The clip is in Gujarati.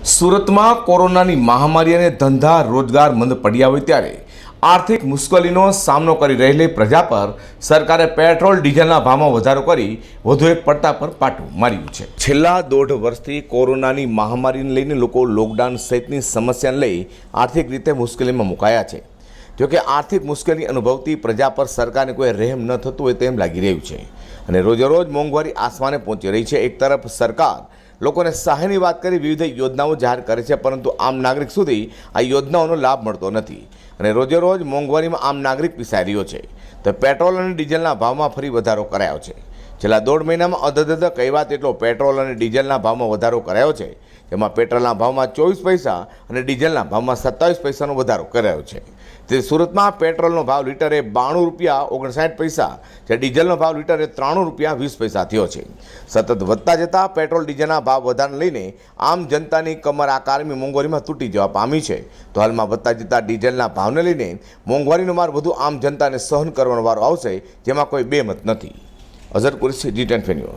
સુરતમાં કોરોનાની મહામારી અને ધંધા રોજગાર મંદ પડ્યા હોય ત્યારે આર્થિક મુશ્કેલીનો સામનો કરી રહેલી પ્રજા પર સરકારે પેટ્રોલ ડીઝલના ભાવમાં વધારો કરી વધુ એક પડતા પર પાટું માર્યું છે। છેલ્લા 1.5 વર્ષથી કોરોનાની મહામારીને લઈને લોકો લોકડાઉન સહિતની સમસ્યાને લઈ આર્થિક રીતે મુશ્કેલીમાં મુકાયા છે। જોકે આર્થિક મુશ્કેલી અનુભવતી પ્રજા પર સરકારને કોઈ રહેમ ન થતું હોય તેમ લાગી રહ્યું છે અને રોજેરોજ મોંઘવારી આસમાને પહોંચી રહી છે। એક તરફ સરકાર લોકોને સહાયની વાત કરી વિવિધ યોજનાઓ જાહેર કરે છે, પરંતુ આમ નાગરિક સુધી આ યોજનાઓનો લાભ મળતો નથી અને રોજેરોજ મોંઘવારીમાં આમ નાગરિક પીસાઈ રહ્યો છે। તો પેટ્રોલ અને ડીઝલના ભાવમાં ફરી વધારો કરાયો છે। છેલ્લા 1.5 મહિનામાં અધધધ કહેવા તેટલો પેટ્રોલ અને ડીઝલના ભાવમાં વધારો કરાયો છે, જેમાં પેટ્રોલના ભાવમાં 24 પૈસા અને ડીઝલના ભાવમાં 27 પૈસાનો વધારો કરાયો છે। તે સુરતમાં પેટ્રોલનો ભાવ લીટરે 92 રૂપિયા 59 પૈસા, જ્યારે ડીઝલનો ભાવ લીટરે 93 રૂપિયા 20 પૈસા થયો છે। સતત વધતા જતા પેટ્રોલ ડીઝલના ભાવ વધારાને લઈને આમ જનતાની કમર આકારમી મોંઘવારીમાં તૂટી જવા પામી છે। તો હાલમાં વધતા જતા ડીઝલના ભાવને લઈને મોંઘવારીનો માર વધુ આમ જનતાને સહન કરવાનો વારો આવશે, જેમાં કોઈ બેમત નથી। Azhar Qureshi, G10 news.